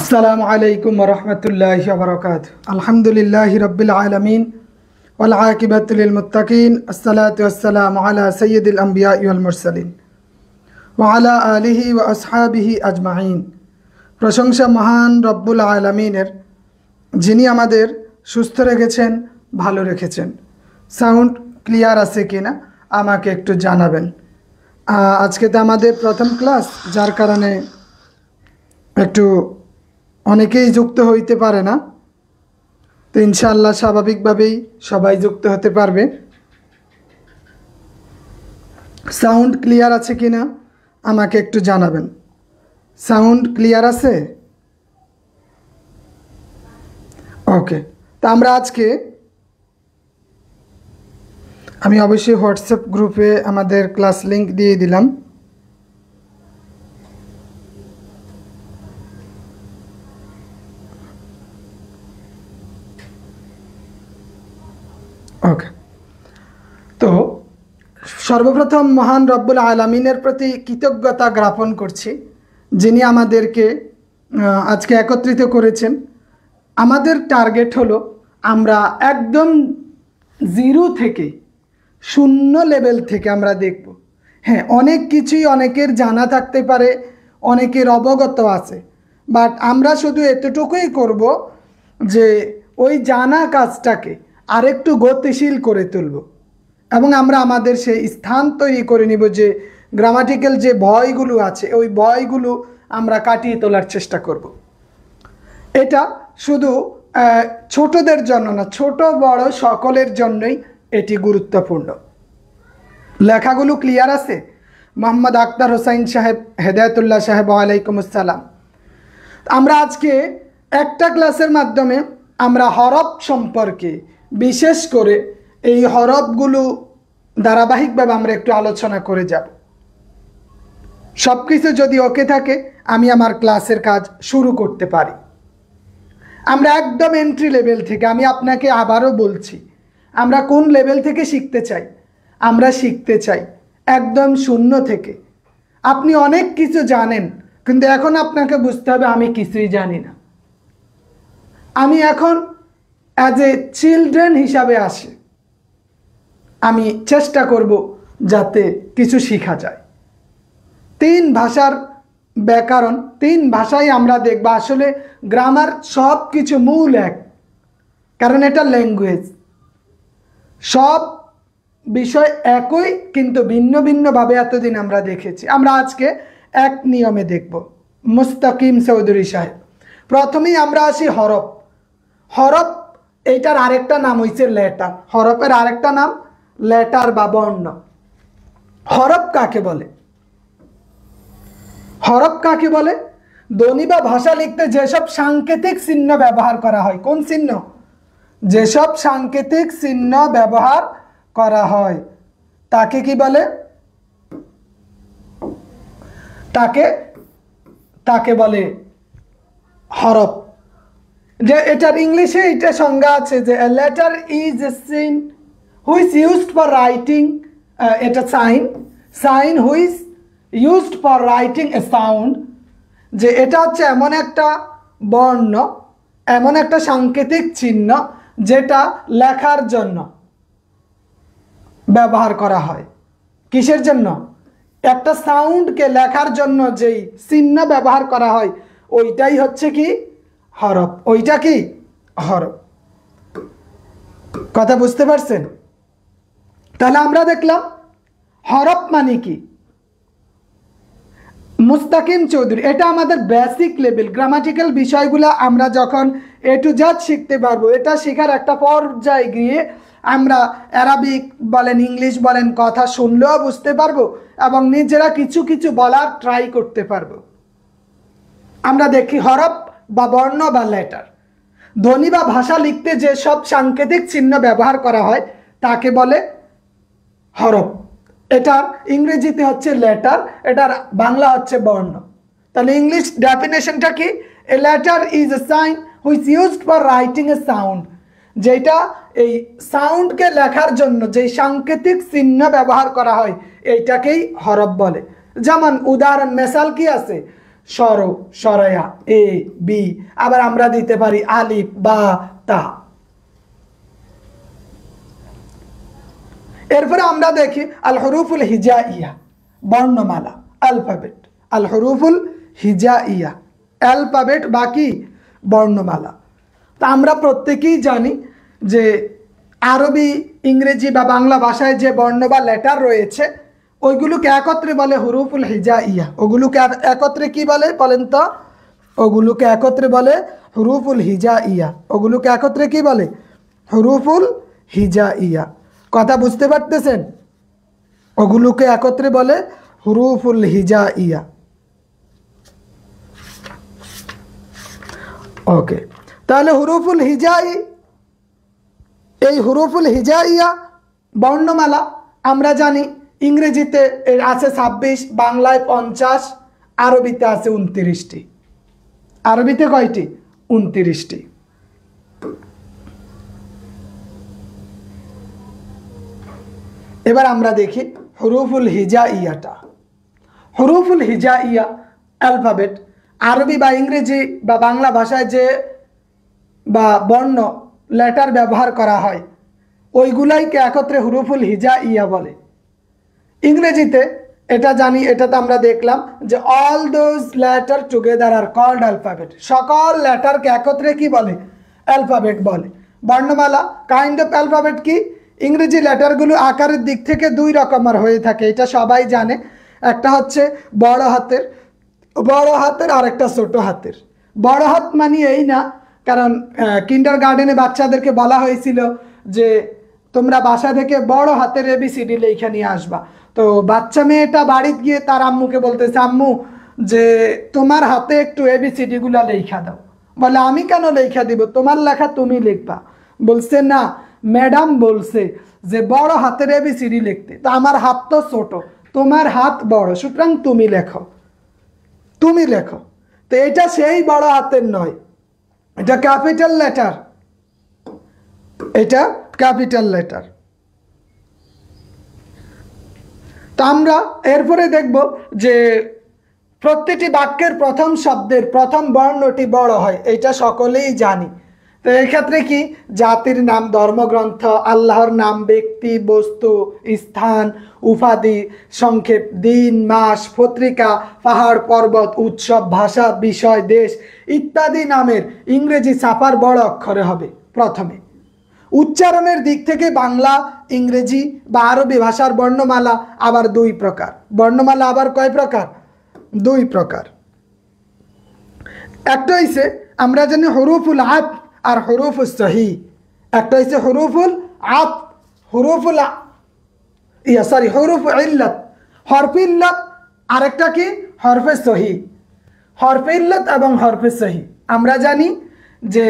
আসসালামু আলাইকুম ওয়া রাহমাতুল্লাহি ওয়া বারাকাতুহু। আলহামদুলিল্লাহি রাব্বিল আলামিন ওয়াল আকিবাতু লিল মুত্তাকিন। আসসালাতু ওয়াসসালামু আলা সাইয়্যিদিল আমবিয়াই ওয়াল মুরসালিন ওয়া আলা আলিহি ওয়া আসহাবিহি আজমাইন। প্রশংসা মহান রব্বুল আলামিনের, যিনি আমাদের সুস্থ রেখেছেন, ভালো রেখেছেন। সাউন্ড ক্লিয়ার আছে কিনা আমাকে একটু জানাবেন। আজকে তো আমাদের প্রথম ক্লাস, যার কারণে একটু অনেকেই যুক্ত হইতে পারে না, তো ইনশাআল্লাহ স্বাভাবিকভাবেই সবাই যুক্ত হতে পারবে। সাউন্ড ক্লিয়ার আছে কিনা আমাকে একটু জানাবেন। সাউন্ড ক্লিয়ার আছে? ওকে। তো আমরা আজকে, আমি অবশ্যই হোয়াটসঅ্যাপ গ্রুপে আমাদের ক্লাস লিংক দিয়ে দিলাম। ওকে। তো সর্বপ্রথম মহান রব্বুল আলামিনের প্রতি কৃতজ্ঞতা জ্ঞাপন করছি, যিনি আমাদেরকে আজকে একত্রিত করেছেন। আমাদের টার্গেট হলো আমরা একদম জিরো থেকে, শূন্য লেভেল থেকে আমরা দেখব। হ্যাঁ, অনেক কিছুই অনেকের জানা থাকতে পারে, অনেকের অবগত আছে, বাট আমরা শুধু এতটুকুই করব যে ওই জানা কাজটাকে আরেকটু গতিশীল করে তুলব, এবং আমরা আমাদের সেই স্থান তৈরি করে নিব যে গ্রামাটিক্যাল যে ভয়গুলো আছে, ওই ভয়গুলো আমরা কাটিয়ে তোলার চেষ্টা করব। এটা শুধু ছোটদের জন্য না, ছোট বড় সকলের জন্যই এটি গুরুত্বপূর্ণ। লেখাগুলো ক্লিয়ার আছে? মোহাম্মদ আক্তার হোসাইন সাহেব, হেদায়েতুল্লাহ সাহেব, ওয়ালাইকুম আসসালাম। আমরা আজকে একটা ক্লাসের মাধ্যমে আমরা হরফ সম্পর্কে, বিশেষ করে এই হরফগুলো ধারাবাহিকভাবে আমরা একটু আলোচনা করে যাব। সব কিছু যদি ওকে থাকে, আমি আমার ক্লাসের কাজ শুরু করতে পারি। আমরা একদম এন্ট্রি লেভেল থেকে, আমি আপনাকে আবারও বলছি, আমরা কোন লেভেল থেকে শিখতে চাই? আমরা শিখতে চাই একদম শূন্য থেকে। আপনি অনেক কিছু জানেন, কিন্তু এখন আপনাকে বুঝতে হবে আমি কিছুই জানি না। আমি এখন অ্যাজ এ চিলড্রেন হিসাবে আসি, আমি চেষ্টা করব যাতে কিছু শেখা যায়। 3 ভাষার ব্যাকরণ, 3 ভাষায় আমরা দেখব আসলে গ্রামার সব কিছু মূল এক, কারণ এটা ল্যাঙ্গুয়েজ। সব বিষয় একই, কিন্তু ভিন্ন ভিন্নভাবে এতদিন আমরা দেখেছি। আমরা আজকে এক নিয়মে দেখব। মুস্তাকিম চৌধুরী সাহেব, প্রথমেই আমরা আসি হরফ। হরফ, এইটার আরেকটা নাম হয়েছে লেটার। হরফের আরেকটা নাম লেটার বা বর্ণ। হরফ কাকে বলে? হরফ কাকে বলে? ধ্বনি বা ভাষা লিখতে যেসব সাংকেতিক চিহ্ন ব্যবহার করা হয়। কোন চিহ্ন? যেসব সাংকেতিক চিহ্ন ব্যবহার করা হয় তাকে কি বলে? তাকে বলে হরফ। যে এটার ইংলিশে এটা সংজ্ঞা আছে যে a letter is a sign which used for writing, এটা sign which used for writing a sound, যে এটা হচ্ছে এমন একটা বর্ণ, এমন একটা সাংকেতিক চিহ্ন যেটা লেখার জন্য ব্যবহার করা হয়। কিসের জন্য? একটা সাউন্ডকে লেখার জন্য যেই চিহ্ন ব্যবহার করা হয় ওইটাই হচ্ছে কি? হরফ। ওইটা কি? হরফ। কথা বুঝতে পারছেন? তাহলে আমরা দেখলাম হরফ মানে কি। মুস্তাকিম চৌধুরী, এটা আমাদের বেসিক লেভেল। গ্রামাটিক্যাল বিষয়গুলো আমরা যখন A to Z শিখতে পারবো, এটা শেখার একটা পর্যায়ে গিয়ে আমরা অ্যারাবিক বলেন, ইংলিশ বলেন, কথা শুনলেও বুঝতে পারবো এবং নিজেরা কিছু কিছু বলার ট্রাই করতে পারবো। আমরা দেখি হরফ বা বর্ণ বা লেটার, ধ্বনি বা ভাষা লিখতে যে সব সাংকেতিক চিহ্ন ব্যবহার করা হয় তাকে বলে হরফ। এটার ইংরেজিতে হচ্ছে লেটার, এটার বাংলা হচ্ছে বর্ণ। তাহলে ইংলিশ ডেফিনেশনটা কি? A letter is a sign which used for writing a sound, যেটা এই সাউন্ডকে লেখার জন্য যে সাংকেতিক চিহ্ন ব্যবহার করা হয় এইটাকেই হরফ বলে। যেমন উদাহরণ, মেসাল কি আছে? স্বর, সরয়া, এ বি, আবার আমরা দিতে পারি আলিফ বা তা। এরপরে আমরা দেখি আল হুরুফুল হিজাইয়া, বর্ণমালা, অ্যালফাবেট। আল হুরুফুল হিজাইয়া, অ্যালফাবেট বাকি বর্ণমালা। তা আমরা প্রত্যেকেই জানি যে আরবি, ইংরেজি বা বাংলা ভাষায় যে বর্ণ বা লেটার রয়েছে ওইগুলোকে একত্রে বলে হুরুফুল হিজাইয়া। ওগুলোকে একত্রে কি বলে বলেন তো? ওগুলোকে একত্রে বলে হুরুফুল হিজাইয়া। ওগুলোকে একত্রে কি বলে? হুরুফুল হিজাইয়া। কথা বুঝতে পারতেছেন? ওগুলোকে একত্রে বলে হুরুফুল হিজাইয়া। ওকে, তাহলে হুরুফুল হিজাই, এই হুরুফুল হিজাইয়া বর্ণমালা আমরা জানি ইংরেজিতে আছে 26, বাংলায় 50, আরবিতে আছে 29টি। আরবিতে কয়টি? 29টি। এবার আমরা দেখি হুরুফুল হিজাইয়াটা। হুরুফুল হিজাইয়া অ্যালফাবেট, আরবি বা ইংরেজি বা বাংলা ভাষায় যে বা বর্ণ লেটার ব্যবহার করা হয় ওইগুলাইকে একত্রে হুরুফুল হিজাইয়া বলে। ইংরেজিতে এটা জানি, এটা তো আমরা দেখলাম যে all those letter together are called alphabet. সকল লেটারকে একত্রে কি বলে? অ্যালফাবেট বলে। বর্ণমালা কাইন্ড অফ অ্যালফাবেট কি? ইংরেজি লেটারগুলো আকারের দিক থেকে দুই রকমের হয়ে থাকে, এটা সবাই জানে। একটা হচ্ছে বড় হাতের আর একটা ছোট হাতের। বড় হাত মানে এই না, কারণ কিন্ডার গার্ডেনে বাচ্চাদেরকে বলা হয়েছিল যে তোমরা বাসা থেকে বড় হাতের ABCD লেখা নিয়ে আসবা। তো বাচ্চা মেয়েটা বাড়িতে গিয়ে তার আম্মুকে বলতেছে, আম্মু যে তোমার হাতে একটু ABCD গুলা লেখা দাও। বলে আমি কেন লেখা দিব, তোমার লেখা তুমি লিখবা। বলছে না, ম্যাডাম বলছে যে বড় হাতের ABCD লিখতে, তো আমার হাত তো ছোট, তোমার হাত বড়, সুতরাং তুমি লেখো, তুমি লেখো। তো এটা সেই বড় হাতের নয়, এটা ক্যাপিটাল লেটার, এটা ক্যাপিটাল লেটার। তো আমরা এরপরে দেখব যে প্রত্যেকটি বাক্যের প্রথম শব্দের প্রথম বর্ণটি বড় হয়, এটা সকলেই জানি। তো এক্ষেত্রে কি জাতির নাম, ধর্মগ্রন্থ, আল্লাহর নাম, ব্যক্তি, বস্তু, স্থান, উপাধি, সংক্ষেপ, দিন, মাস, পত্রিকা, পাহাড়, পর্বত, উৎসব, ভাষা, বিষয়, দেশ ইত্যাদি নামের ইংরেজি ছাপার বড় অক্ষরে হবে প্রথমে। উচ্চারণের দিক থেকে বাংলা, ইংরেজি বা আরবি ভাষার বর্ণমালা আবার দুই প্রকার। বর্ণমালা আবার কয় প্রকার? দুই প্রকার। একটা হইছে আমরা জানি হুরুফুল আতফ আর হুরুফুস সহি। একটা হইছে হুরুফুল আতফ, হুরুফ ইল্লাত, হরফে ইল্লাত। আরেকটা কি? হরফে সহি। হরফে ইল্লাত এবং হরফে সহি আমরা জানি যে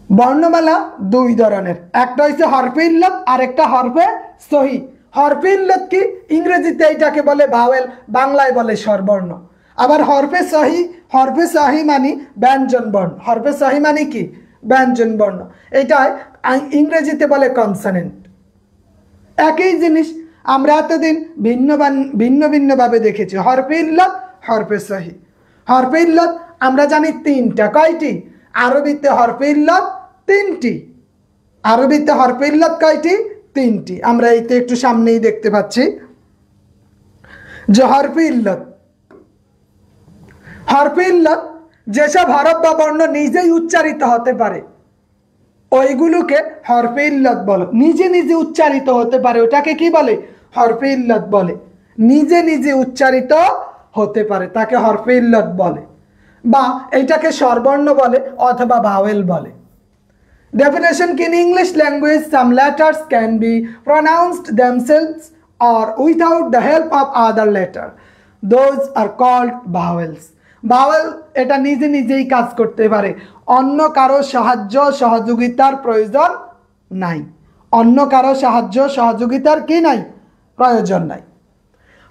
বর্ণমালা দুই ধরনের, একটা হচ্ছে হরফে ইল্লাত আর একটা হরফে সহি। হরফে ইল্লাত কি? ইংরেজিতে এটাকে বলে ভাওয়েল, বাংলায় বলে স্বরবর্ণ। আবার হরফে সহি মানে ব্যঞ্জন বর্ণ। হরফে সহি মানে কি? ব্যঞ্জন বর্ণ। এটা ইংরেজিতে বলে কনসনেন্ট। একই জিনিস আমরা এতদিন ভিন্ন ভিন্নভাবে দেখেছি। হরফে ইল্লাত, হরফে সহি। হরফে ইল্লাত আমরা জানি তিনটা। কয়টি? আরবিতে হরফে ইল্লাত তিনটি। আরবিতে হরফে ইল্লাত কয়টি? তিনটি। আমরা এইতে একটু সামনেই দেখতে পাচ্ছি যে হরফে ইল্লাত যেসব হরফ বা বর্ণ নিজেই উচ্চারিত হতে পারে ওইগুলোকে হরফে ইল্লাত বলে। নিজে নিজে উচ্চারিত হতে পারে ওটাকে কি বলে? হরফে ইল্লাত বলে। নিজে নিজে উচ্চারিত হতে পারে তাকে হরফে ইল্লাত বলে, বা এটাকে স্বরবর্ণ বলে অথবা ভাওয়েল বলে। Definition: in English language, some letters can be pronounced themselves or without the help of other letter. Those are called vowels. Vowel এটা নিজে নিজেই কাজ করতে পারে, অন্য কারো সাহায্য সহযোগিতার প্রয়োজন নাই। অন্য কারো সাহায্য সহযোগিতার কি নাই? প্রয়োজন নাই।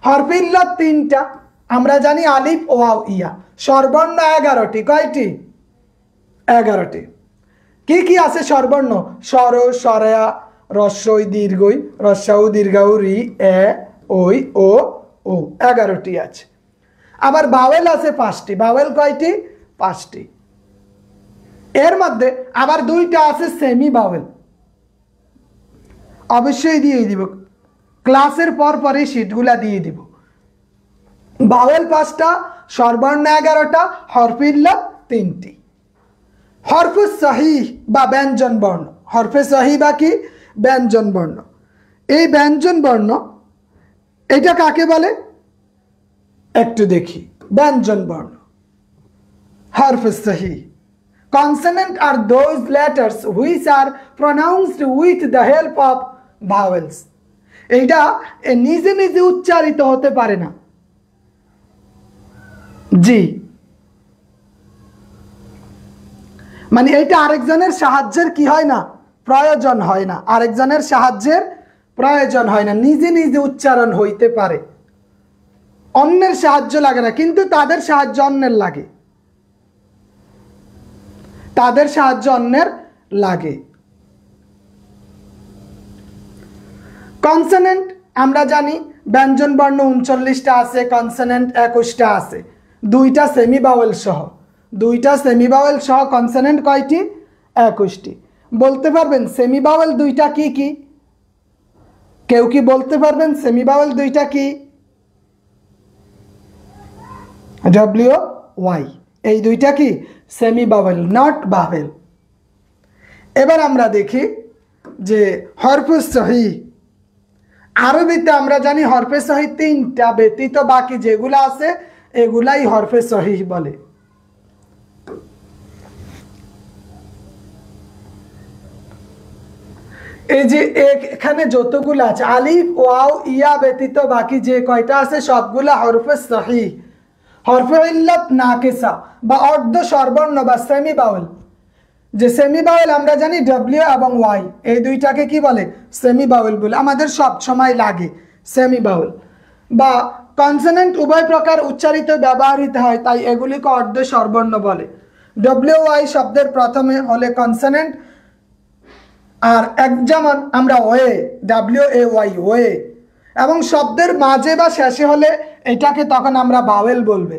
হরফে ইল্লাত তিনটা আমরা জানি, আলিফ, ওয়াও, ইয়া। স্বরবর্ণ 11টি। কয়টি? 11টি। কি কি আছে স্বরবর্ণ? স্বর, স্বরয়া, রস্বই, দীর্ঘই, রস্যাউ, দীর্ঘাউ, রি, এ, ওই, ও, ও। 11টি আছে। আবার ভাওয়েল আছে 5টি। ভাওয়েল কয়টি? 5টি। এর মধ্যে আবার 2টা আছে সেমি ভাওয়েল, অবশ্যই দিয়ে দিব, ক্লাসের পর পরই শীটগুলা দিয়ে দিব। ভাওয়েল 5টা, স্বরবর্ণ 11টা, হরফে ইল্লাত 3টি। হরফে সহিহ বা ব্যঞ্জন বর্ণ, হরফে সহিহ বা কি? ব্যঞ্জন বর্ণ। এই ব্যঞ্জন বর্ণ এটা কাকে বলে একটু দেখি। ব্যঞ্জন বর্ণ, হরফে সহিহ। Consonant are those letters which are pronounced with the help of vowels. এটা নিজে নিজে উচ্চারিত হতে পারে না। জি, মানে এটা আরেকজনের সাহায্যের কি হয় না? প্রয়োজন হয় না। আরেকজনের সাহায্যের প্রয়োজন হয় না, নিজে নিজে উচ্চারণ হইতে পারে, অন্যের সাহায্য লাগে না। কিন্তু তাদের সাহায্য অন্যের লাগে, তাদের সাহায্য অন্যের লাগে। কনসোনেন্ট আমরা জানি ব্যঞ্জন বর্ণ 39টা আছে, কনসোনেন্ট 21টা আছে, 2টা সেমি ভাওয়েল সহ। 2টা সেমি ভাওয়েল সহ কনসোনেন্ট কয়টি? 21টি। বলতে পারবেন সেমি ভাওয়েল 2টা কি কি? কেউ কি বলতে পারবেন সেমি ভাওয়েল 2টা কি? ডব্লিউ ওয়াই, এই 2টা কি? Semi vowel, not vowel. এবার আমরা দেখি যে হরফে সহিহ। আরবিতে আমরা জানি হরফে সহিহ 3টা ব্যতীত বাকি যেগুলো আছে এগুলাই হরফে সহিহ বলে। এই যে এখানে যতগুলো আছে আলিফ ওয়াও ইয়া ব্যতীত বাকি যে কয়টা আছে সবগুলা হরফে সহিহ। হরফে ইল্লাত নাকিসা বা অর্ধ স্বরবর্ণ বা সেমি ভাওয়েল, যে সেমি ভাওয়েল আমরা জানি ডব্লিউ এবং ওয়াই, এই 2টাকে কি বলে? সেমি ভাওয়েল বলে। আমাদের সব সময় লাগে সেমি ভাওয়েল। বা কনসোনেন্ট উভয় প্রকার উচ্চারিত ব্যবহৃত হয়, তাই এগুলিকে অর্ধ স্বরবর্ণ বলে। ডব্লিউ ওয়াই শব্দের প্রথমে হলে কনসোনেন্ট, আর যেমন আমরা way, W A Y, way, এবং শব্দের মাঝে বা শেষে হলে এটাকে তখন আমরা ভাওয়েল বলবে।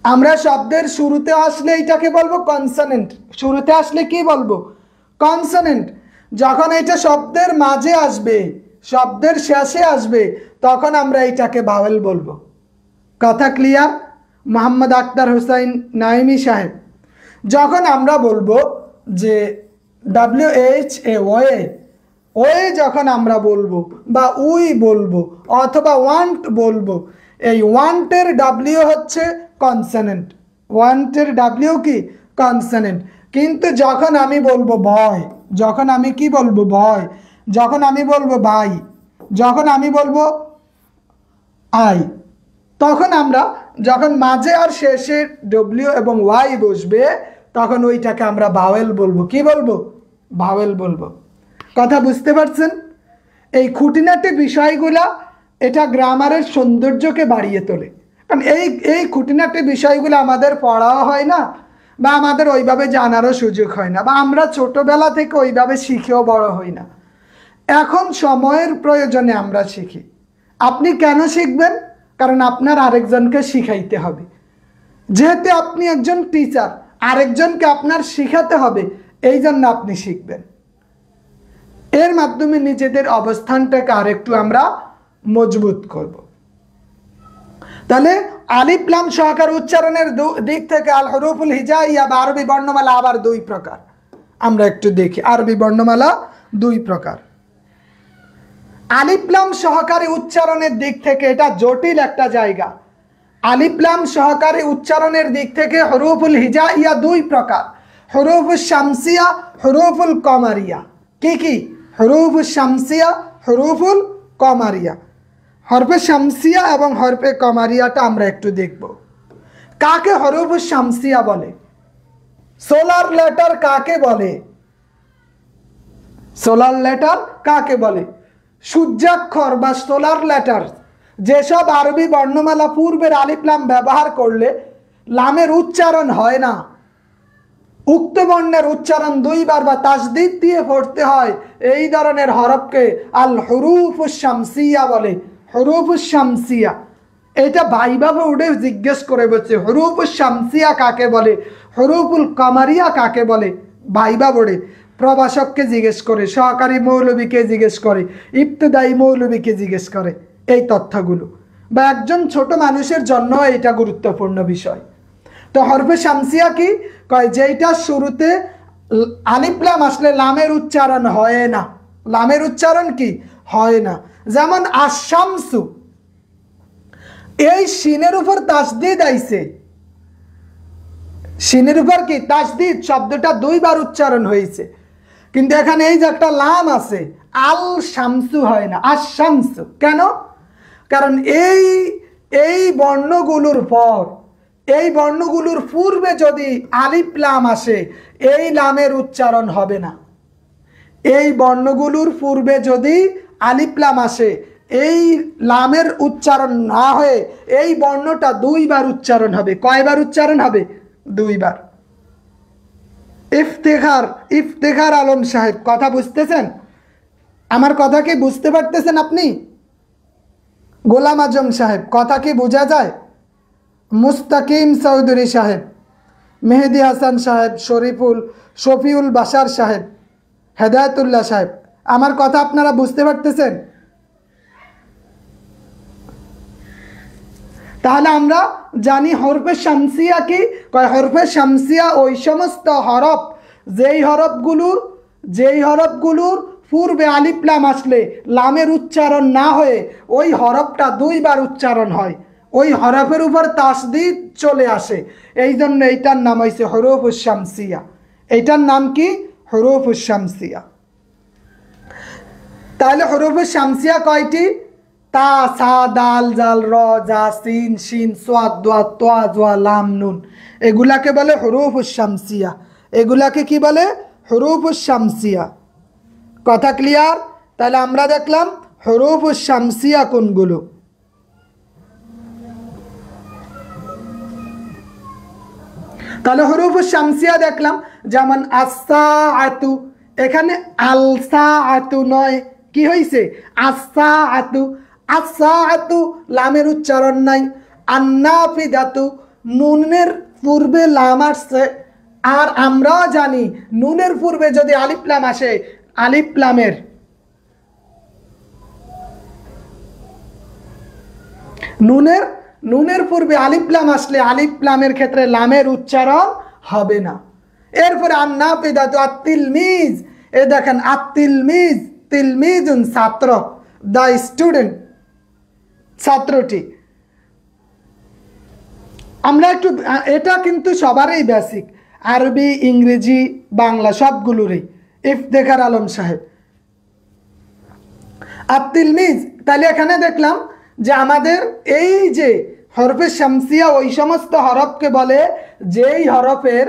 আমরা শব্দের শুরুতে আসলে এটাকে বলবো কনসোনেন্ট। শুরুতে আসলে কি বলবো? কনসোনেন্ট। যখন এটা শব্দের মাঝে আসবে, শব্দের শেষে আসবে, তখন আমরা এটাকে ভাওয়েল বলবো। কথা ক্লিয়ার? মোহাম্মদ আক্তার হোসাইন নাইমি সাহেব, যখন আমরা বলবো যে W H a way, way যখন আমরা বলবো বা উই বলবো অথবা ওয়ান্ট বলবো, এই ওয়ান্টের ডাব্লিউ হচ্ছে কনসোনেন্ট। ওয়ান্টের ডাব্লিউ কি? কনসোনেন্ট। কিন্তু যখন আমি বলবো ভয়, যখন আমি কি বলবো? ভয়। যখন আমি বলবো ভাই, যখন আমি বলবো আই, তখন আমরা যখন মাঝে আর শেষে ডব্লিউ এবং ওয়াই বসবে তখন ওইটাকে আমরা ভাওয়েল বলবো। কি বলবো? ভাওয়েল বলবো। কথা বুঝতে পারছেন? এই খুঁটিনাটি বিষয়গুলা এটা গ্রামারের সৌন্দর্যকে বাড়িয়ে তোলে। কারণ এই খুঁটিনাটি বিষয়গুলো আমাদের পড়াও হয় না বা আমাদের ওইভাবে জানারও সুযোগ হয় না, বা আমরা ছোটবেলা থেকে ওইভাবে শিখেও বড় হই না। এখন সময়ের প্রয়োজনে আমরা শিখি। আপনি কেন শিখবেন? কারণ আপনার আরেকজনকে শিখাইতে হবে। যেহেতু আপনি একজন টিচার, আরেকজনকে আপনার শিখাতে হবে, এই জন্য আপনি শিখবেন। এর মাধ্যমে নিজেদের অবস্থানটাকে আরেকটু আমরা মজবুত করব। তাহলে আলিফ লাম সহকারে উচ্চারণের দিক থেকে আল হুরুফুল হিজাইয়া বা আরবি বর্ণমালা আবার 2 প্রকার। আমরা একটু দেখি আরবি বর্ণমালা 2 প্রকার। আলিফ লাম সহকারে উচ্চারণের দিক থেকে এটা জটিল একটা জায়গা। আলিফ লাম সহকারে উচ্চারণের দিক থেকে হুরুফুল হিজাইয়া 2 প্রকার, হুরুফুল শামসিয়া, হুরুফুল কমারিয়া। কি কি? হুরুফুল শামসিয়া, হুরুফুল কমারিয়া। হরফে শামসিয়া এবং হরফে কমারিয়াটা আমরা একটু দেখব। কাকে হরফুল শামসিয়া বলে? সোলার লেটার কাকে বলে? সোলার লেটার কাকে বলে? সূর্যাক্ষর বা সোলার লেটার, যেসব আরবি বর্ণমালা পূর্বের আলিফ লাম ব্যবহার করলে লামের উচ্চারণ হয় না, উক্ত বর্ণের উচ্চারণ 2 বার বা তাসদীদ দিয়ে পড়তে হয়, এই ধরনের হরফকে আল হুরুফুস শামসিয়া বলে। হুরুফুস শামসিয়া, এটা ভাইবা বোর্ডে জিজ্ঞেস করে বলছে হরুফুল শামসিয়া কাকে বলে, হরুফুল কামারিয়া কাকে বলে। ভাইবা বোর্ডে প্রভাষককে জিজ্ঞেস করে, সহকারী মৌলবীকে জিজ্ঞেস করে, ইবতদায়ী মৌলবীকে জিজ্ঞেস করে এই তথ্যগুলো, বা একজন ছোট মানুষের জন্য এটা গুরুত্বপূর্ণ বিষয়। তো হরফে শামসিয়া কি কয়, যেটা শুরুতে আলিফ লাম আসলে লামের উচ্চারণ হয় না। লামের উচ্চারণ কি হয় না। যেমন আশামসু, এই শিনের উপর তাসদিদ আইছে, শিনের উপর কি তাসদিদ, শব্দটা দুইবার উচ্চারণ হয়েছে, কিন্তু এখানে এই যে একটা লাম আছে, আল শামসু হয় না, আশামসু। কেন? কারণ এই বর্ণগুলোর পর, এই বর্ণগুলোর পূর্বে যদি আলিফ লাম আসে, এই লামের উচ্চারণ হবে না। এই বর্ণগুলোর পূর্বে যদি আলিফ লাম আসে, এই লামের উচ্চারণ না হয়ে এই বর্ণটা দুইবার উচ্চারণ হবে। কয়বার উচ্চারণ হবে? দুইবার। ইফতেখার আলম সাহেব, কথা বুঝতেছেন? আমার কথা কি বুঝতে পারতেছেন আপনি? গোলাম আজম সাহেব, কথা কি বোঝা যায়? মুস্তাকিম চৌধুরী সাহেব, মেহেদি হাসান সাহেব, শফিউল বাশার সাহেব, হেদায়তুল্লাহ সাহেব, আমার কথা আপনারা বুঝতে পারতেছেন? তাহলে আমরা জানি হরফে শামসিয়া কি। হরফে শামসিয়া ওই সমস্ত হরফ, যেই হরফগুলোর পূর্বে আলিফ লাম আসলে লামের উচ্চারণ না হয়ে ওই হরফটা দুইবার উচ্চারণ হয়, ওই হরফের উপর তাসদিদ চলে আসে। এই জন্য এইটার নাম হয়েছে হরফুস শামসিয়া। এইটার নাম কি? হরফুস শামসিয়া। তাহলে হরফুস শামসিয়া কয়টি? তা, সা, দাল, জাল, র, জা, সিন, শিন, সোয়াদ, দোয়া, তোয়া, জোয়া, লাম, নুন, এগুলাকে বলে হরফুস শামসিয়া। এগুলাকে কি বলে? হরফুস শামসিয়া। কথা ক্লিয়ার? তাহলে আমরা দেখলাম হরফুস শামসিয়া কোনগুলো। তাহলে হরফুস শামসিয়া দেখলাম, যেমন আসসাআতু, এখানে আলসাআতু নয়, কি হয়েছে? আসসাআতু। আসসাআতু লামের উচ্চারণ নাই। আন্নাফিদাতু, নুনের পূর্বে লাম আসছে, আর আমরাও জানি নুনের পূর্বে যদি আলিফ লাম আসে, আলিফ লামের নুনের পূর্বে আলিফ লাম আসলে আলিফ লামের ক্ষেত্রে লামের উচ্চারণ হবে না। এরপরে আন্নাফিদাতু, আত-তিলমিজ, এই দেখেন আত-তিলমিজ, তিলমিজুন ছাত্র, দা স্টুডেন্ট, ছাত্রটি। আমরা একটু, এটা কিন্তু সবারই বেসিক, আরবি, ইংরেজি, বাংলা সবগুলোরই। ইফতেখার আলম সাহেব, আত-তিলমিজ। তাহলে এখানে দেখলাম যে আমাদের এই যে হরফে শামসিয়া ওই সমস্ত হরফকে বলে যেই হরফের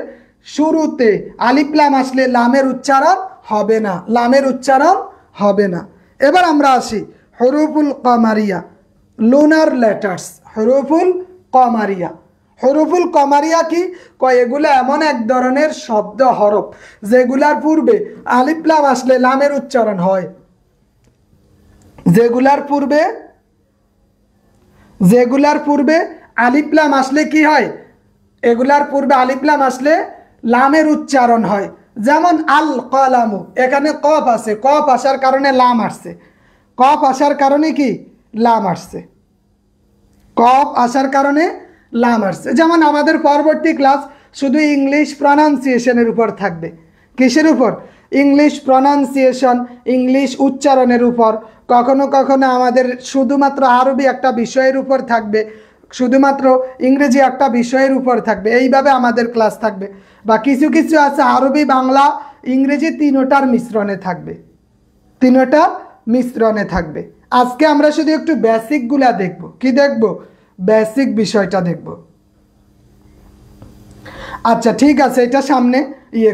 শুরুতে আলিফ লাম আসলে লামের উচ্চারণ হবে না, লামের উচ্চারণ হবে না। এবার আমরা আসি হরফুল কমারিয়া, লুনার লেটার্স। হরফুল কমারিয়া, হরফুল কমারিয়া কি? এগুলো এমন এক ধরনের শব্দ, হরফ, যেগুলার পূর্বে আলিফ লাম আসলে লামের উচ্চারণ হয়। যেগুলার পূর্বে আলিফ লাম আসলে কি হয়? এগুলার পূর্বে আলিফ লাম আসলে লামের উচ্চারণ হয়। যেমন আল কলামু, এখানে কফ আছে, কফ আসার কারণে লাম আসছে। কফ আসার কারণে কি? লাম আসছে। কফ আসার কারণে লাম আসছে। যেমন আমাদের পরবর্তী ক্লাস শুধু ইংলিশ প্রনাউন্সিয়েশনের উপর থাকবে। কিসের উপর? ইংলিশ প্রনাউন্সিয়েশন, ইংলিশ উচ্চারণের উপর। কখনো কখনো আমাদের শুধুমাত্র আরবি একটা বিষয়ের উপর থাকবে, শুধুমাত্র ইংরেজি একটা বিষয়ের উপর থাকবে। এইভাবে আমাদের ক্লাস থাকবে। বা কিছু কিছু আছে আরবি, বাংলা, ইংরেজি তিনোটার মিশ্রণে থাকবে, তিনোটার মিশ্রণে থাকবে। আজকে আমরা শুধু একটু বেসিকগুলা দেখব। কি দেখব? বেসিক বিষয়টা দেখব। আচ্ছা ঠিক আছে, এটা সামনে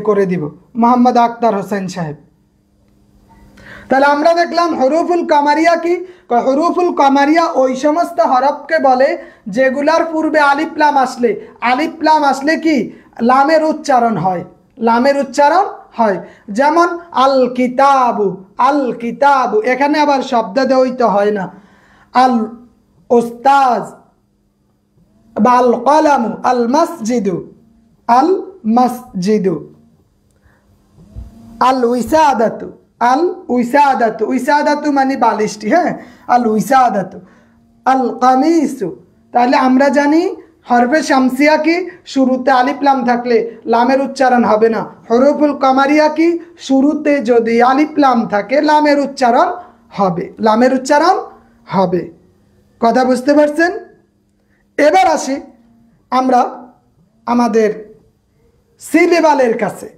করে দিব, মোহাম্মদ আক্তার হোসেন সাহেব। তাহলে আমরা দেখলাম হরফুল কামারিয়া কি? হরফুল কামারিয়া ওই সমস্ত হরফকে বলে যেগুলার পূর্বে আলিফ লাম আসলে কি? লামের উচ্চারণ হয়, লামের উচ্চারণ হয়। যেমন আল কিতাবু, আল কিতাবু, এখানে আবার শব্দ দ্বৈত হয় না। আল ওস্তাজ, বা আল কলামু, আল মসজিদু, আল মসজিদু। আল উইসাদাতু, আল উইসাদাতু, উইসাদাতু মানে বালিশটি, হ্যাঁ, আল উইসাদাতু। আল কামিসু, তাহলে আমরা জানি হরফে শামসিয়া কি, শুরুতে আলিফ লাম থাকলে লামের উচ্চারণ হবে না। হরফুল কামারিয়া কি, শুরুতে যদি আলিফ লাম থাকে লামের উচ্চারণ হবে, লামের উচ্চারণ হবে। কথা বুঝতে পারছেন? এবার আসি আমরা আমাদের সিলেবালের কাছে।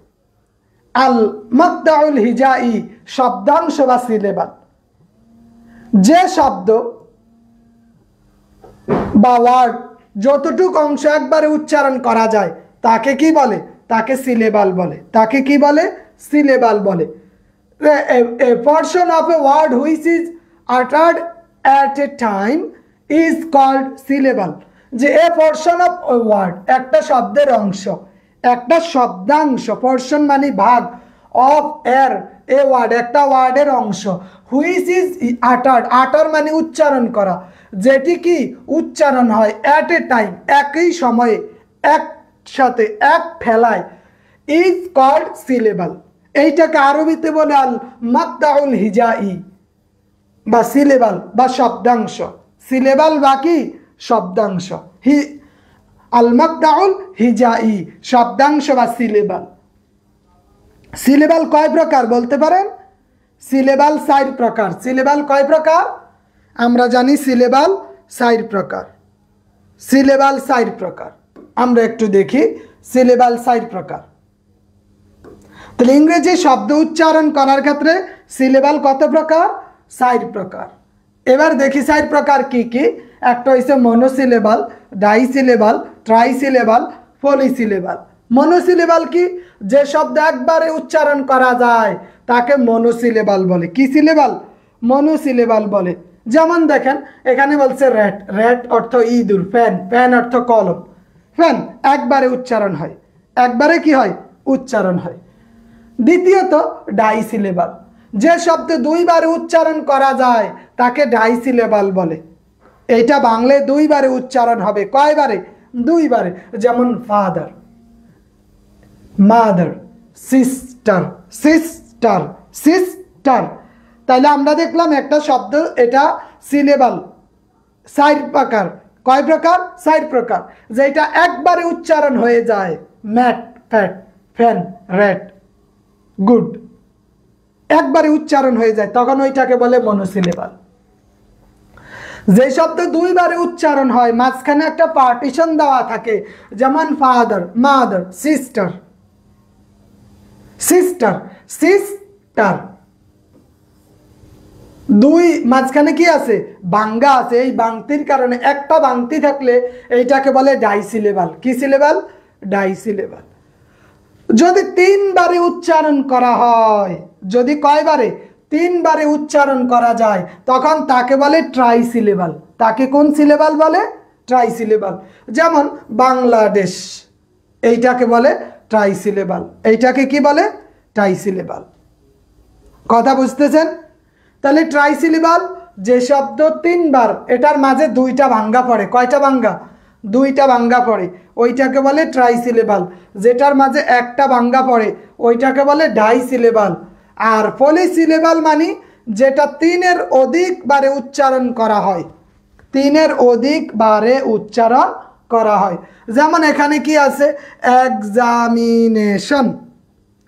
আল মাকদাউল হিজাই, শব্দাংশ বা সিলেবাল। যে শব্দ বা ওয়ার্ড যতটুক অংশ একবারে উচ্চারণ করা যায় তাকে কি বলে? তাকে সিলেবাল বলে। তাকে কি বলে? সিলেবাল বলে। A portion of a word which is uttered at a time is called syllable. যে a portion of a word, একটা শব্দের অংশ, একটা শব্দাংশ, portion মানে ভাগ, of এর, a word একটা ওয়ার্ডের অংশ, which is uttered, utter মানে উচ্চারণ করা, যেটি কি উচ্চারণ হয় at a time, একই সময়ে, একসাথে, এক ফেলায়, is called syllable. এইটাকে আরবিতে বলে আল মাকদাউল হিজাই বা সিলেবাল বা শব্দাংশ। সিলেবাল বা কি? শব্দাংশ। আল মাকদাউল হিজাই, শব্দাংশ বা সিলেবাল। সিলেবাল কয় প্রকার বলতে পারেন? সিলেবাল 4 প্রকার। সিলেবাল কয় প্রকার? আমরা জানি সিলেবাল 4 প্রকার। সিলেবাল 4 প্রকার। আমরা একটু দেখি সিলেবাল 4 প্রকার। তাহলে ইংরেজি শব্দ উচ্চারণ করার ক্ষেত্রে সিলেবাল কত প্রকার? 4 প্রকার। এবার দেখি 4 প্রকার কি কি। একটা হইছে মনোসিলেবাল, ডাইসিলেবাল, ট্রাইসিলেবাল, পলিসিলেবাল। মনোসিলেবাল কি? যে শব্দ একবারে উচ্চারণ করা যায় তাকে মনোসিলেবাল বলে। কি সিলেবাল? মনোসিলেবাল বলে। যেমন দেখেন এখানে বলছে র্যাট, র্যাট অর্থ ইঁদুর। ফ্যান, ফ্যান অর্থ কলম। ফ্যান একবারে উচ্চারণ হয়, একবারে কি হয়? উচ্চারণ হয়। দ্বিতীয়ত ডাইসিলেবাল, যে শব্দ 2 বারে উচ্চারণ করা যায় তাকে ডাইসিলেবাল বলে। এইটা বাংলায় 2 বারে উচ্চারণ হবে। কয়বারে? 2 বারে। যেমন father, mother, sister, sister, sister. তাইলে আমরা দেখলাম একটা শব্দ, এটা সিলেবাল 4 প্রকার। কয় প্রকার? 4 প্রকার। যেটা একবারে উচ্চারণ হয়ে যায়, mat, fat, fan, rat, good, একবারে উচ্চারণ হয়ে যায় তখন ওইটাকে বলে মনোসিলেবাল। যে শব্দ 2 বারে উচ্চারণ হয় মাঝখানে একটা পার্টিশন দেওয়া থাকে, যেমন father, mother, sister, sister, sister, 2 মাঝখানে কি আছে? বাঙ্গা আছে। এই বাংতির কারণে, একটা বাংতি থাকলে এইটাকে বলে ডাইসিলেবাল। কি সিলেবাল? ডাইসিলেবাল। যদি 3 বারে উচ্চারণ করা হয়, যদি কয়বারে? 3 বারে উচ্চারণ করা যায় তখন তাকে বলে ট্রাইসিলেবাল। তাকে কোন সিলেবাল বলে? ট্রাইসিলেবাল। যেমন বাংলাদেশ, এইটাকে বলে ট্রাইসিলেবাল। এইটাকে কি বলে? ট্রাইসিলেবাল। কথা বুঝতেছেন? তাহলে ট্রাইসিলেবাল যে শব্দ 3 বার, এটার মাঝে 2টা ভাঙ্গা পড়ে। কয়টা ভাঙ্গা? 2টা ভাঙ্গা পড়ে, ওইটাকে বলে ট্রাইসিলেবাল। যেটার মাঝে একটা ভাঙ্গা পড়ে ওইটাকে বলে ডাইসিলেবাল। আর পলিসিলেবাল মানে যেটা 3-এর অধিক বারে উচ্চারণ করা হয়, 3-এর অধিক বারে উচ্চারণ করা হয়। যেমন এখানে কি আছে? এক্সামিনেশন।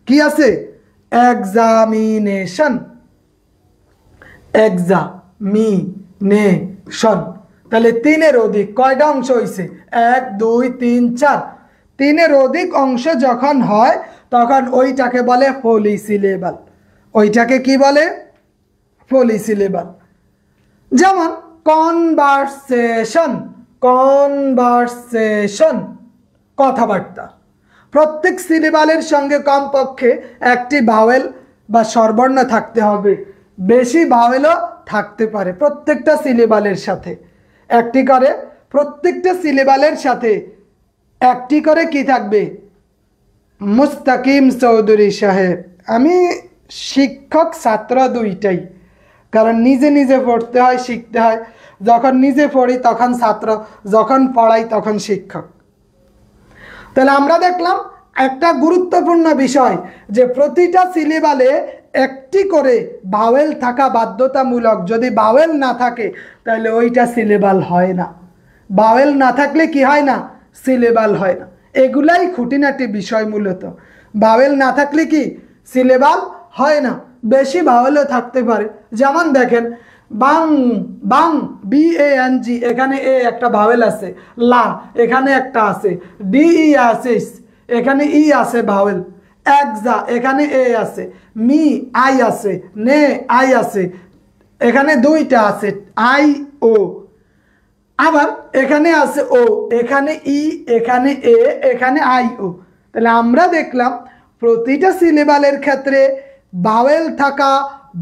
কি আছে? Examination, examination. তাহলে 3-এর অধিক কয়টা অংশ হয়েছে? 1 2 3 4। 3-এর অধিক অংশ যখন হয় তখন ওইটাকে বলে পলিসিলেবাল। ওইটাকে কি বলে? পলিসিলেবাল। যেমন কনভারসেশন, কনভারসেশন, কথাবার্তা। প্রত্যেক সিলেবালের সঙ্গে কমপক্ষে একটি ভাওয়েল বা স্বরবর্ণ থাকতে হবে, বেশি ভাওয়েলও থাকতে পারে। প্রত্যেকটা সিলেবালের সাথে একটি করে, প্রত্যেকটা সিলেবালের সাথে একটি করে কি থাকবে? মুস্তাকিম চৌধুরী সাহেব, আমি শিক্ষক ছাত্র দুইটাই, কারণ নিজে নিজে পড়তে হয়, শিখতে হয়। যখন নিজে পড়ি তখন ছাত্র, যখন পড়াই তখন শিক্ষক। তাহলে আমরা দেখলাম একটা গুরুত্বপূর্ণ বিষয় যে প্রতিটা সিলেবালে একটি করে ভাওয়েল থাকা বাধ্যতামূলক। যদি ভাওয়েল না থাকে তাহলে ওইটা সিলেবাল হয় না। ভাওয়েল না থাকলে কি হয় না? সিলেবাল হয় না। এগুলাই খুঁটিনাটি বিষয় মূলত। ভাওয়েল না থাকলে কি সিলেবাল হয় না। বেশি ভাওয়েলও থাকতে পারে, যেমন দেখেন বাং, বাং, BANG, এখানে এ একটা ভাওয়েল আছে, লা এখানে একটা আছে, DE আছে, এখানে ই আছে ভাওয়েল, একজা এখানে এ আছে, মি আই আছে, নে আই আছে, এখানে দুইটা আছে আই ও, আবার এখানে আছে ও, এখানে ই, এখানে এ, এখানে আই ও। তাহলে আমরা দেখলাম প্রতিটা সিলেবালের ক্ষেত্রে ভাওয়েল থাকা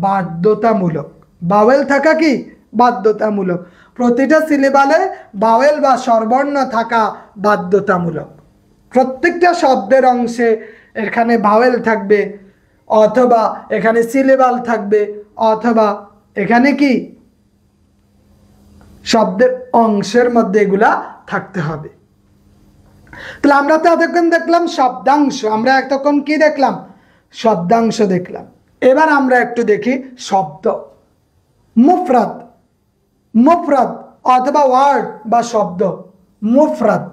বাধ্যতামূলক। ভাওয়েল থাকা কি বাধ্যতামূলক। প্রতিটা সিলেবালে ভাওয়েল বা স্বরবর্ণ থাকা বাধ্যতামূলক। প্রত্যেকটা শব্দের অংশে এখানে ভাওয়েল থাকবে, অথবা এখানে সিলেবাল থাকবে, অথবা এখানে কি শব্দের অংশের মধ্যে এগুলা থাকতে হবে। তাহলে আমরা তো এতক্ষণ দেখলাম শব্দাংশ, আমরা এতক্ষণ কি দেখলাম? শব্দাংশ দেখলাম। এবার আমরা একটু দেখি শব্দ। মুফরাদ, মুফরাদ অথবা ওয়ার্ড বা শব্দ। মুফরাদ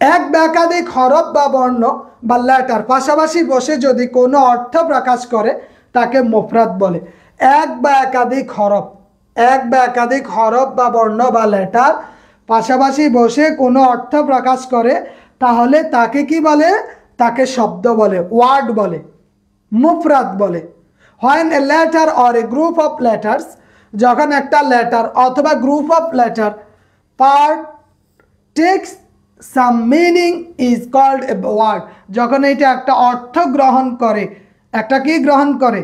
এক বা একাধিক হরফ বা বর্ণ বা লেটার পাশাপাশি বসে যদি কোনো অর্থ প্রকাশ করে তাকে মুফরাদ বলে। এক বা একাধিক হরফ, এক বা একাধিক হরফ বা বর্ণ বা লেটার পাশাপাশি বসে কোনো অর্থ প্রকাশ করে তাহলে তাকে কি বলে? তাকে শব্দ বলে, ওয়ার্ড বলে, মুফরাদ বলে। When a letter or a group of letters, যখন একটা লেটার অথবা group of letter part takes some meaning is called a word. যখন এটা একটা অর্থ গ্রহণ করে, একটা কি গ্রহণ করে?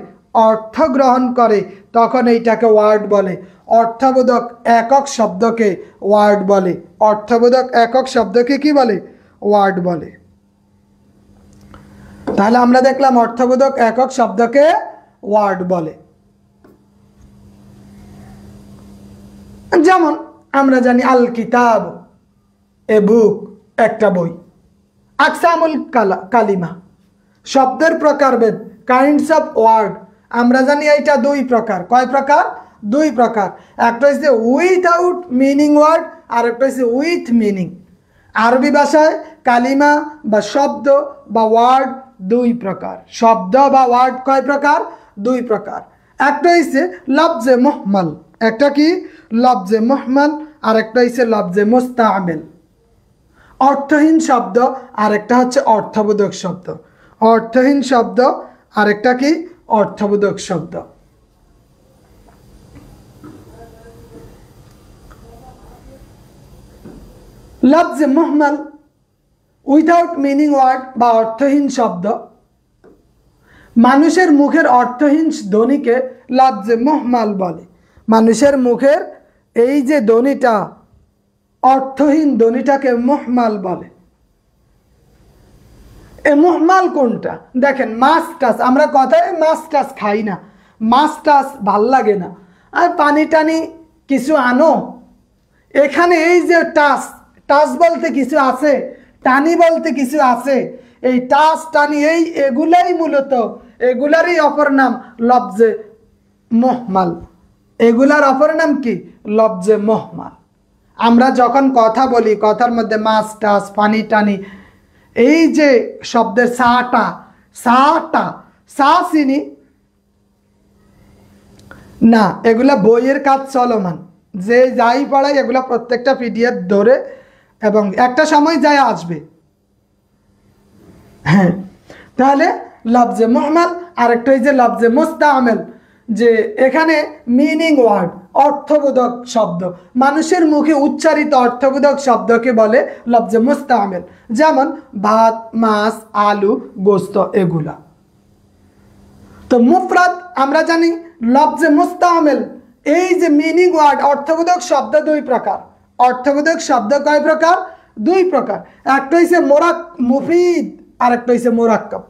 অর্থ গ্রহণ করে, তখন এইটাকে ওয়ার্ড বলে। অর্থবোধক একক শব্দকে ওয়ার্ড বলে। অর্থবোধক একক শব্দকে কি বলে? ওয়ার্ড বলে। তাহলে আমরা দেখলাম অর্থবোধক একক শব্দকে ওয়ার্ড বলে। যেমন আমরা জানি আল কিতাব, এ বুক, একটা বই। আকসামুল কালিমা, শব্দের প্রকারভেদ, কাইন্ডস অফ ওয়ার্ড, আমরা জানি এইটা দুই প্রকার। কয় প্রকার? দুই প্রকার। একটা হচ্ছে উইথআউট মিনিং ওয়ার্ড, আর একটা হচ্ছে উইথ মিনিং। আরবি ভাষায় কালিমা বা শব্দ বা ওয়ার্ড দুই প্রকার। শব্দ বা ওয়ার্ড কয় প্রকার? দুই প্রকার। একটা হচ্ছে লফজে মুহমাল, একটা কি লফজে মুহমাল, আর একটা হচ্ছে লফজে মুস্তাআমিল, অর্থহীন শব্দ, আর একটা হচ্ছে অর্থবোধক শব্দ। অর্থহীন শব্দ আর একটা কি অর্থবোধক শব্দ। লফজে মুহমাল, উইথাউট মিনিং ওয়ার্ড বা অর্থহীন শব্দ। মানুষের মুখের অর্থহীন ধ্বনিকে লফজে মুহমাল বলে। মানুষের মুখের এই যে ধ্বনিটা, অর্থহীন ধ্বনিটাকে মুহমাল বলে। এ মুহমাল কোনটা? দেখেন মাছ টাছ, আমরা কথায় মাছ টাছ খাই না, মাছ টাছ ভাল লাগে না, আর পানি টানি কিছু আনো। এখানে এই যে টাচ, টাচ বলতে কিছু আছে, টানি বলতে কিছু আছে। এই টাচ টানি এই এগুলাই মূলত, এগুলারই অপর নাম লফজে মুহমাল। এগুলার অপর নাম কি? লফজে মুহমাল। আমরা যখন কথা বলি, কথার মধ্যে মাছ টাছ, পানি টানি, এই যে শব্দের সাটা, সাটা, সা চিনি না, এগুলা বইয়ের কাজ চলমান, যে যাই পড়ায় এগুলা প্রত্যেকটা PDF ধরে এবং একটা সময় যায় আসবে। হ্যাঁ, তাহলে লফজে মুহমাল আর একটা হচ্ছে লফজে মুস্তাআমিল, যে এখানে মিনিং ওয়ার্ড, অর্থবোধক শব্দ, মানুষের মুখে উচ্চারিত অর্থবোধক শব্দকে বলে লফজে মুস্তাআমিল। যেমন ভাত, মাছ, আলু, গোস্ত, এগুলা। তো মুফরাদ আমরা জানি লফজে মুস্তাআমিল, এই যে মিনিং ওয়ার্ড, অর্থবোধক শব্দ দুই প্রকার। অর্থবোধক শব্দ কয় প্রকার? দুই প্রকার। একটা হইছে মুফিদ, আর একটা হইছে মুরাক্কাব।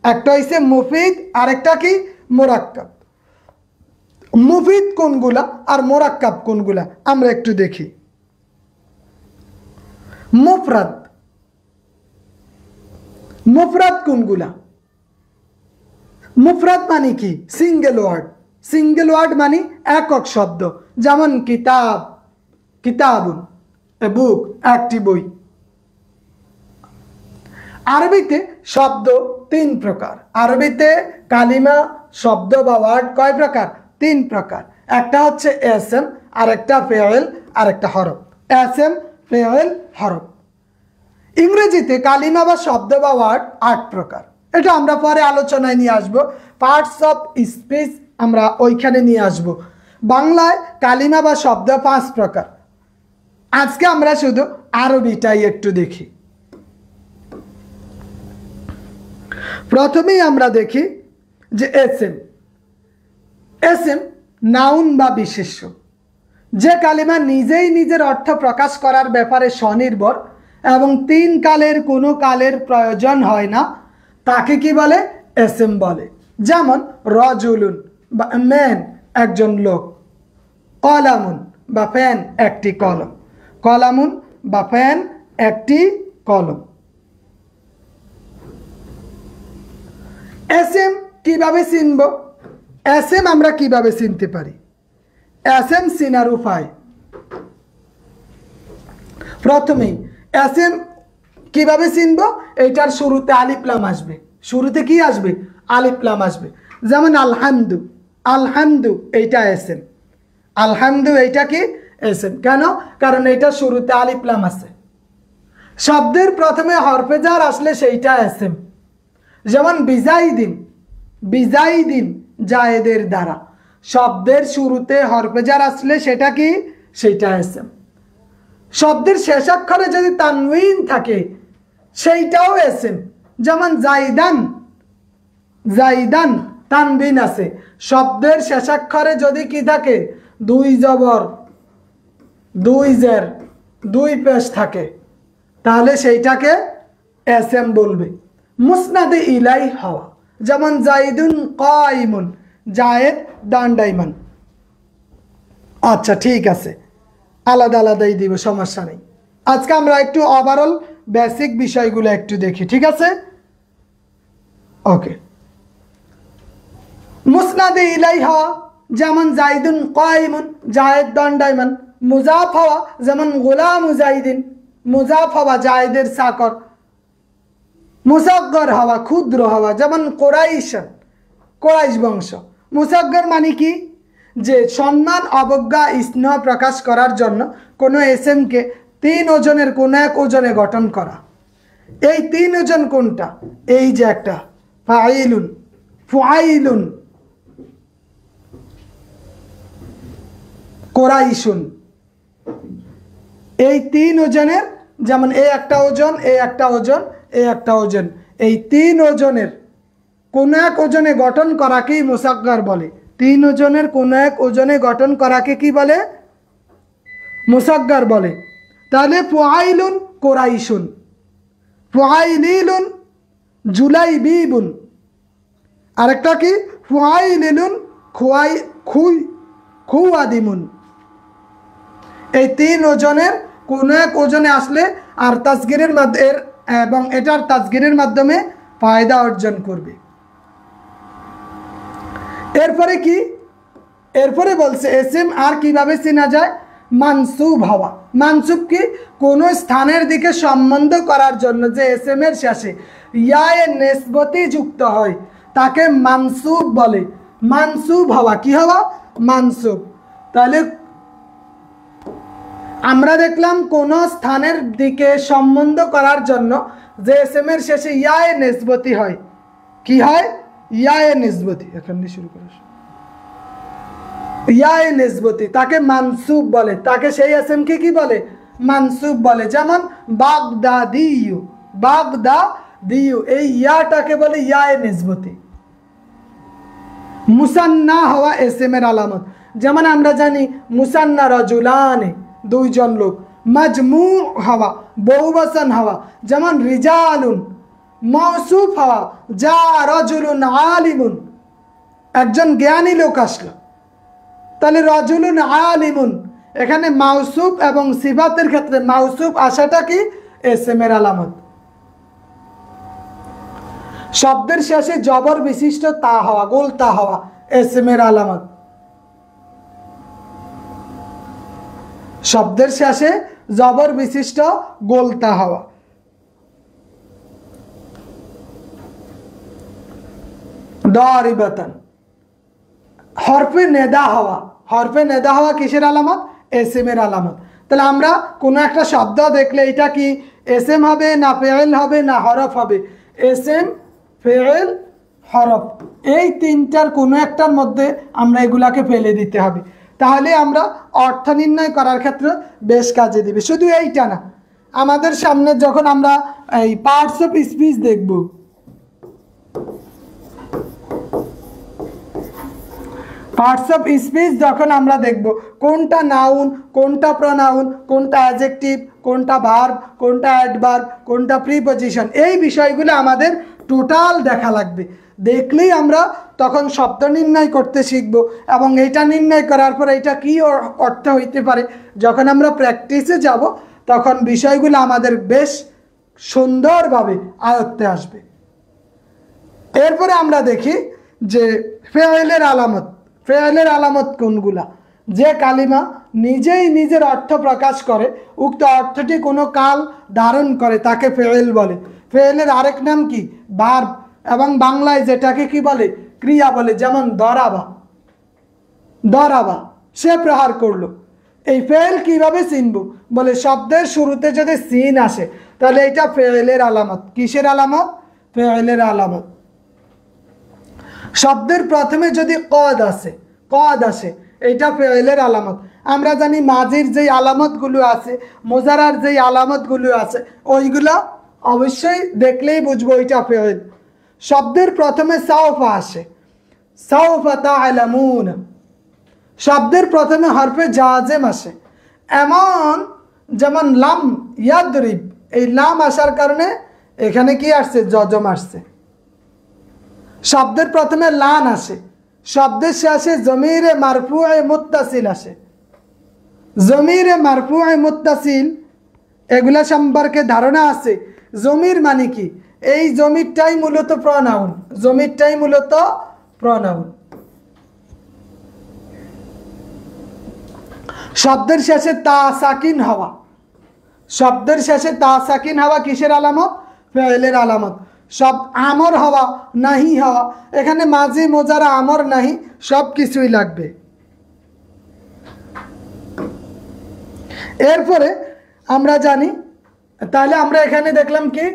একটা হইছে মুফিদ, আর একটা কি মুরাক্কাব। মুফিদ কোনগুলা আর মোরাক্কাব কোনগুলা আমরা একটু দেখি। মুফরাদ, মুফরাদ কোনগুলা? মুফরাদ মানে কি? Single word. সিঙ্গেল ওয়ার্ড মানে একক শব্দ, যেমন কিতাব, কিতাবুন, এ বুক, একটি বই। আরবিতে শব্দ তিন প্রকার। আরবিতে কালিমা, শব্দ বা ওয়ার্ড কয় প্রকার? তিন প্রকার। একটা হচ্ছে এসএম, আর একটা ফেয়েল, আর একটা হরফ। এসএম, ফেয়েল, হরফ। ইংরেজিতে কালিমা বা শব্দ বা ওয়ার্ড 8 প্রকার। এটা আমরা পরে আলোচনায় নিয়ে আসব, পার্টস অফ স্পিচ আমরা ওইখানে নিয়ে আসব। বাংলায় কালিমা বা শব্দ 5 প্রকার। আজকে আমরা শুধু আরবিটাই একটু দেখি। প্রথমেই আমরা দেখি যে এসএম। এসএম নাউন বা বিশেষ্য। যে কালিমা নিজেই নিজের অর্থ প্রকাশ করার ব্যাপারে স্বনির্ভর এবং 3 কালের কোনো কালের প্রয়োজন হয় না, তাকে কি বলে? এসএম বলে। যেমন রজুলুন বা ম্যান, একজন লোক। কলামুন বা পেন, একটি কলম। কলামুন বা পেন, একটি কলম। এসএম কিভাবে চিনব? এসএম আমরা কিভাবে চিনতে পারি? এসএম চিনার উপায়, প্রথমেই এসএম কিভাবে চিনব? এইটার শুরুতে আলিফ লাম আসবে। শুরুতে কি আসবে? আলিফ লাম আসবে। যেমন আলহামদু, আলহামদু এইটা এসএম। আলহামদু এইটা কি? এসএম। কেন? কারণ এইটা শুরুতে আলিফ লাম আছে। শব্দের প্রথমে হরফে জার আসলে সেইটা এসএম। যেমন বিজাইদিন, বিজাইদিন, জায়েদের দ্বারা। শব্দের শুরুতে হরফে জার আসলে সেটা কি? সেইটা এসএম। শব্দের শেষাক্ষরে যদি তানউইন থাকে সেইটাও এসএম। যেমন জাইদান, জাইদান, তানবিন আছে। শব্দের শেষাক্ষরে যদি কি থাকে? 2 জবর, 2 জের, 2 পেশ থাকে, তাহলে সেইটাকে এসএম বলবে। মুসনাদে ইলাই হওয়া, যেমন জাইদুন কাইমুন, জায়েদ দাঁড়াইমান। আচ্ছা ঠিক আছে, আলাদা আলাদাই দিব, সমস্যা নেই। আজকে আমরা একটু ওভারঅল বেসিক বিষয়গুলো একটু দেখি, ঠিক আছে? ওকে। মুসনাদে ইলাই হওয়া, যেমন জাইদুন কাইমুন, জায়েদ দাঁড়াইমান। মুজাফ হওয়া, যেমন গোলাম জাইদিন, মুজাফ হওয়া, জায়েদের চাকর। মুসাগ্গর হওয়া, ক্ষুদ্র হওয়া, যেমন কোরাইশ, কোরাইশ বংশ। মুসাগ্গর মানে কি? যে সম্মান, অবজ্ঞা, স্নেহ প্রকাশ করার জন্য কোনো এসএমকে 3 ওজনের কোনো এক ওজনে গঠন করা। এই 3 ওজন কোনটা? এই যে একটা ফাইলুন, ফুআইলুন, কোরাইশুন, এই 3 ওজনের, যেমন এই একটা ওজন, এই একটা ওজন, এই একটা ওজন, এই 3 ওজনের কোন এক ওজনে গঠন করাকেই মুসাগ্গার বলে। 3 ওজনের কোন এক ওজনে গঠন করাকে কি বলে? মুসাগ্গার বলে। তাহলে ফুআইলুন, কোরাইশুন, ফুআইলিলুন, জুলাইবিবুন, আরেকটা কি? ফুআইলিলুন, খুয়াদিমুন। এই 3 ওজনের কোন এক ওজনে আসলে আর তাসগীরের মাধ্যমে এবং এটার তাসগীরের মাধ্যমে ফায়দা অর্জন করবে। এরপরে কি? এরপরে বলছে এসএম আর কিভাবে চেনা যায়? মানসুব হওয়া। মানসুব কি? কোন স্থানের দিকে সম্বন্ধ করার জন্য যে এসএম এর শেষে ইয়ায়ে নিসবতি যুক্ত হয় তাকে মানসুব বলে। মানসুব হওয়া, কি হওয়া? মানসুব। তাহলে আমরা দেখলাম কোন স্থানের দিকে সম্বন্ধ করার জন্য যে এসএম এর শেষে ইয়ায়ে নিসবতি হয়, কি হয়? ইয়ায়ে নিসবতি। এখানে শুরু করা, ইয়ায়ে নিসবতি, তাকে মানসুব বলে। তাকে সেই এসএম কে কি বলে? মানসুব বলে। যেমন বাগদাদিয়ু, বাগদাদিয়ু, এই ইয়াটাকে বলে ইয়ায়ে নিসবতি। মুসান্না হওয়া এসএম এর আলামত, যেমন আমরা জানি মুসান্না রাজুলানে, 2 জন লোক। মাজমু হওয়া, বহুবচন হওয়া, যেমন রিজালুন। মৌসুফ হওয়া, যা রাজুলুন আলিমুন, একজন জ্ঞানী লোক আসলো। তাহলে রাজুলুন আলিমুন, এখানে মাউসুফ এবং সিফাতের ক্ষেত্রে মাউসুফ আসাটা কি এসএমের আলামত। শব্দের শেষে জবর বিশিষ্ট তা হওয়া, গোল তা হওয়া এসএমের আলামত। শব্দের শেষে জবর বিশিষ্ট গোল তা হওয়া। দারিবাতান, হরফে নেদা হওয়া, হরফে নেদা হওয়া কিসের আলামত? এসএমের আলামত। তাহলে আমরা কোনো একটা শব্দ দেখলে এটা কি এসএম হবে না ফেয়েল হবে না হরফ হবে? এসএম, ফেয়েল, হরফ, এই তিনটার কোনো একটার মধ্যে আমরা এগুলাকে ফেলে দিতে হবে, তাহলে আমরা অর্থ নির্ণয় করার ক্ষেত্রে বেশ কাজে দিবে। শুধু এইটা না, আমাদের সামনে যখন আমরা এই পার্টস অফ স্পিচ দেখব, পার্টস অফ স্পিচ যখন আমরা দেখব, কোনটা নাউন, কোনটা প্রনাউন, কোনটা অ্যাডজেক্টিভ, কোনটা ভার্ব, কোনটা অ্যাডভার্ব, কোনটা প্রিপজিশন, এই বিষয়গুলো আমাদের টোটাল দেখা লাগবে। দেখলেই আমরা তখন শব্দ নির্ণয় করতে শিখব, এবং এটা নির্ণয় করার পর এটা কি অর্থ হইতে পারে, যখন আমরা প্র্যাকটিসে যাব তখন বিষয়গুলো আমাদের বেশ সুন্দরভাবে আয়ত্তে আসবে। এরপরে আমরা দেখি যে ফেয়েলের আলামত। ফেয়েলের আলামত কোনগুলা? যে কালিমা নিজেই নিজের অর্থ প্রকাশ করে, উক্ত অর্থটি কোনো কাল ধারণ করে তাকে ফেয়েল বলে। ফেয়েলের আরেক নাম কি? ভার্ব, এবং বাংলায় যেটাকে কি বলে? ক্রিয়া বলে। যেমন দরাবা, দরাবা, সে প্রহার করলো। এই ফেয়েল কিভাবে চিনব? বলে শব্দের শুরুতে যদি সিন আসে তাহলে এটা ফেয়েলের আলামত। কিসের আলামত? ফেয়েলের আলামত। শব্দের প্রথমে যদি কদ আসে, কদ আসে, এটা ফেয়েলের আলামত। আমরা জানি মাজির যেই আলামতগুলো আছে, মুজারার যেই আলামতগুলো আছে, ওইগুলো অবশ্যই দেখলেই বুঝবো ওইটা ফেয়েল। শব্দের প্রথমে সাউফা আসে, সাউফা তা'লামুন। শব্দের প্রথমে হরফে জাজেম আসে, এমন যেমন লাম ইয়াদরিব, এই লাম আসার কারণে এখানে কি আসছে? জজম আসছে। শব্দের প্রথমে লান আসে, শব্দের শেষে জমিরে মারফুয়ে মুত্তাসিল আসে। জমিরে মারফুয়ে মুত্তাসিল এগুলা সম্পর্কে ধারণা আছে। জমির মানে কি? এই জমিরটাই মূলত প্রনাউন, জমিরটাই মূলত প্রনাউন। শব্দের শেষে তা সাকিন হওয়া, শব্দের শেষে তা সাকিন হওয়া কিসের আলামত? ফেয়েলের আলামত। সব আমর হওয়া, নাহি হওয়া, এখানে মাঝি মোজারা আমর নাহি সব কিছুই লাগবে। এরপরে আমরা জানি, তাহলে আমরা এখানে দেখলাম কি?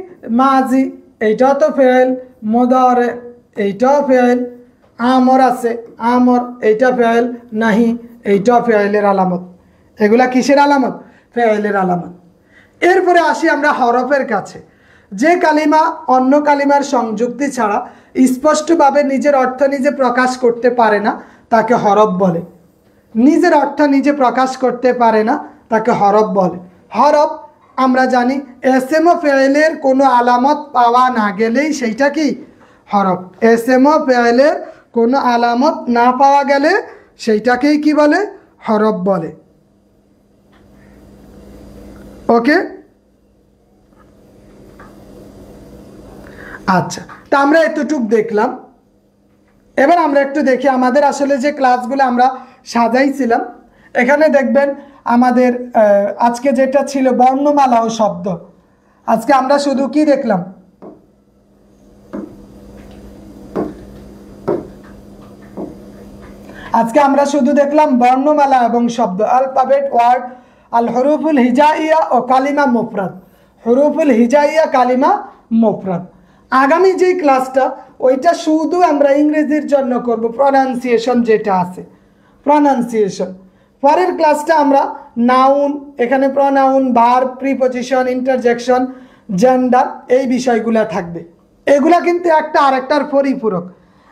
মাজি, এইটাও তো ফেয়েল, মুদারে এইটাও ফেয়েল, আমর আছে, আমর এইটা ফেয়েল, নাহি এইটাও ফেয়েলের আলামত। এগুলা কিসের আলামত? ফেয়েলের আলামত। এরপরে আসি আমরা হরফের কাছে। যে কালিমা অন্য কালিমার সংযুক্তি ছাড়া স্পষ্টভাবে নিজের অর্থ নিজে প্রকাশ করতে পারে না তাকে হরফ বলে। নিজের অর্থ নিজে প্রকাশ করতে পারে না তাকে হরফ বলে। হরফ আমরা জানি এসএম ও ফেয়েলের কোনো আলামত পাওয়া না গেলেই সেইটা কি? হরফ। এসএম ও ফেয়েলের কোনো আলামত না পাওয়া গেলে সেইটাকেই কি বলে? হরফ বলে। ওকে, আচ্ছা, তা আমরা এতটুক দেখলাম। এবার আমরা একটু দেখি আমাদের আসলে যে ক্লাসগুলো আমরা সাজাইছিলাম, এখানে দেখবেন আমাদের আজকে যেটা ছিল বর্ণমালা ও শব্দ। আজকে আমরা শুধু কি দেখলাম? আজকে আমরা শুধু দেখলাম বর্ণমালা এবং শব্দ, আলফাবেট, ওয়ার্ড, আল হরুফুল হিজাইয়া ও কালিমা মুফরাদ। হরুফুল হিজাইয়া, কালিমা মুফরাদ। আগামী যে ক্লাসটা ওইটা শুধু আমরা ইংরেজির জন্য করব, প্রনাউন্সিয়েশন যেটা আছে, প্রনাউন্সিয়েশন। পরের ক্লাসটা আমরা নাউন, এখানে pronoun, verb, preposition, interjection, gender, এই বিষয়গুলো থাকবে। এগুলা কিন্তু একটা আরেকটার পরিপূরক।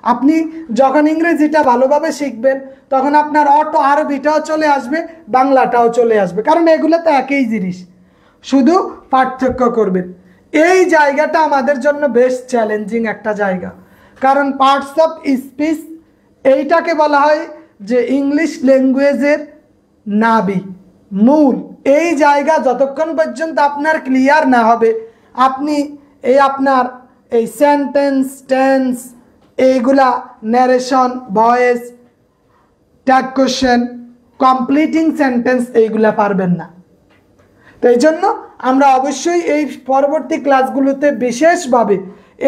আপনি যখন ইংরেজিটা ভালোভাবে শিখবেন তখন আপনার অটো আরবিটাও চলে আসবে, বাংলাটাও চলে আসবে, কারণ এগুলো তো একই জিনিস, শুধু পার্থক্য করবেন। এই জায়গাটা আমাদের জন্য বেশ চ্যালেঞ্জিং একটা জায়গা, কারণ পার্টস অফ স্পিচ এইটাকে বলা হয় যে ইংলিশ ল্যাঙ্গুয়েজের নাবি মূল এই জায়গা যতক্ষণ পর্যন্ত আপনার ক্লিয়ার না হবে, আপনি এই আপনার এই সেন্টেন্স টেন্স এইগুলা narration voice tag question completing sentence এইগুলা পারবেন না। তো এই জন্য আমরা অবশ্যই এই পরবর্তী ক্লাসগুলোতে বিশেষভাবে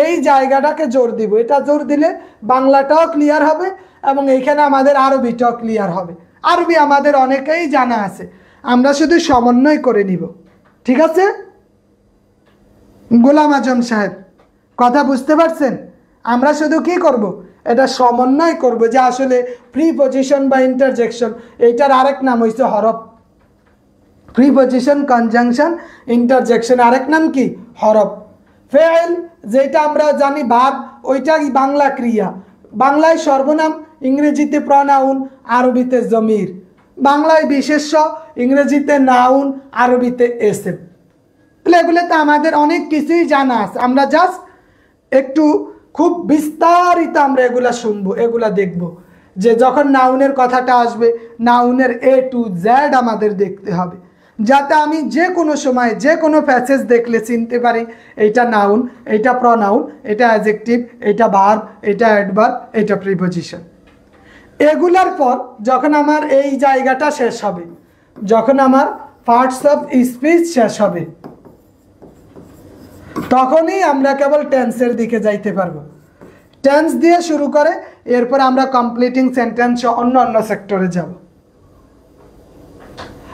এই জায়গাটাকে জোর দিব। এটা জোর দিলে বাংলাটাও ক্লিয়ার হবে এবং এইখানে আমাদের আরবিটাও ক্লিয়ার হবে। আরবি আমাদের অনেকেই জানা আছে, আমরা শুধু সমন্বয় করে নিব। ঠিক আছে গোলাম আজম সাহেব, কথা বুঝতে পারছেন? আমরা শুধু কি করব, এটা সমন্বয় করব যে আসলে প্রিপজিশন বা ইন্টারজেকশন এইটার আরেক নাম হইছে হরফ। প্রিপজিশন কনজাংশন ইন্টারজেকশন আরেক নাম কি হরফ। ফেল যেটা আমরা জানি ভাব, ওইটা বাংলা ক্রিয়া, বাংলায় সর্বনাম, ইংরেজিতে প্রনাউন, আরবিতে জমির, বাংলায় বিশেষ্য, ইংরেজিতে নাউন, আরবিতে এসেম। তাহলে এগুলোতে আমাদের অনেক কিছুই জানা আছে, আমরা জাস্ট একটু খুব বিস্তারিত আমরা এগুলা শুনবো, এগুলা দেখব যে যখন নাউনের কথাটা আসবে নাউনের A to Z আমাদের দেখতে হবে, যাতে আমি যে কোনো সময় যে কোনো প্যাসেজ দেখলে চিনতে পারি এইটা নাউন, এইটা প্রনাউন, এটা অ্যাডজেক্টিভ, এইটা ভার্ব, এটা অ্যাডভার্ব, এটা প্রিপজিশন। এগুলার পর যখন আমার এই জায়গাটা শেষ হবে, যখন আমার পার্টস অফ স্পিচ শেষ হবে, তখনই আমরা কেবল টেন্সের দিকে যাইতে পারবো। টেন্স দিয়ে শুরু করে এরপর আমরা কমপ্লিটিং সেন্টেন্স অন্য অন্য সেক্টরে যাব।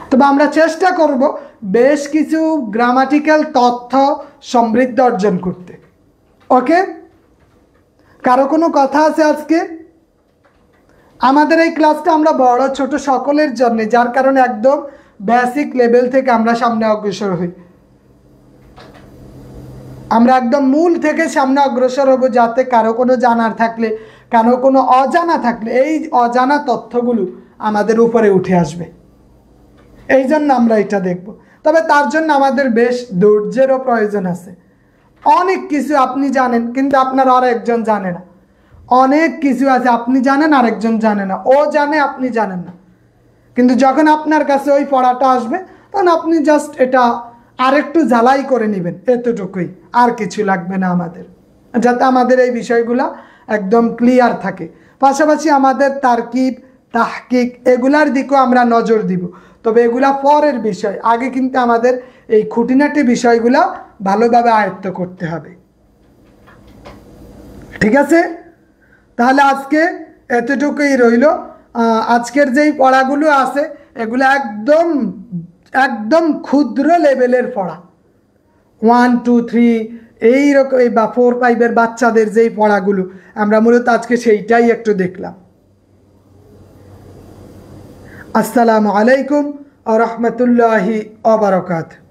তবে আমরা চেষ্টা করব বেশ কিছু গ্রামাটিক্যাল তথ্য সমৃদ্ধ অর্জন করতে। ওকে, কারো কোনো কথা আছে আজকে? আমাদের এই ক্লাসটা আমরা বড় ছোট সকলের জন্য, যার কারণে একদম বেসিক লেভেল থেকে আমরা সামনে অগ্রসর হই। আমরা একদম মূল থেকে সামনে অগ্রসর হব, যাতে কারো কোনো জানার থাকলে, কারো কোনো অজানা থাকলে এই অজানা তথ্যগুলো আমাদের উপরে উঠে আসবে। এই জন্য আমরা এটা দেখব। তবে তার জন্য আমাদের বেশ ধৈর্যেরও প্রয়োজন আছে। অনেক কিছু আপনি জানেন কিন্তু আপনার আর একজন জানে না, অনেক কিছু আছে আপনি জানেন আরেকজন জানে না, ও জানে আপনি জানেন না, কিন্তু যখন আপনার কাছে ওই পড়াটা আসবে তখন আপনি জাস্ট এটা আরেকটু ঝালাই করে নেবেন, এতটুকুই, আর কিছু লাগবে না আমাদের, যাতে আমাদের এই বিষয়গুলো একদম ক্লিয়ার থাকে। পাশাপাশি আমাদের তারকিব তাহকিক এগুলার দিকেও আমরা নজর দিব, তবে এগুলা পরের বিষয়। আগে কিন্তু আমাদের এই খুঁটিনাটি বিষয়গুলো ভালোভাবে আয়ত্ত করতে হবে। ঠিক আছে, তাহলে আজকে এতটুকুই রইল। আজকের যেই পড়াগুলো আছে এগুলো একদম একদম ক্ষুদ্র লেভেলের পড়া, 1 2 3 এইরকম বা 4 5 বাচ্চাদের যেই পড়াগুলো আমরা মূলত আজকে সেইটাই একটু দেখলাম। আসসালামু আলাইকুম ওয়া রাহমাতুল্লাহি ওয়া বারাকাতুহু।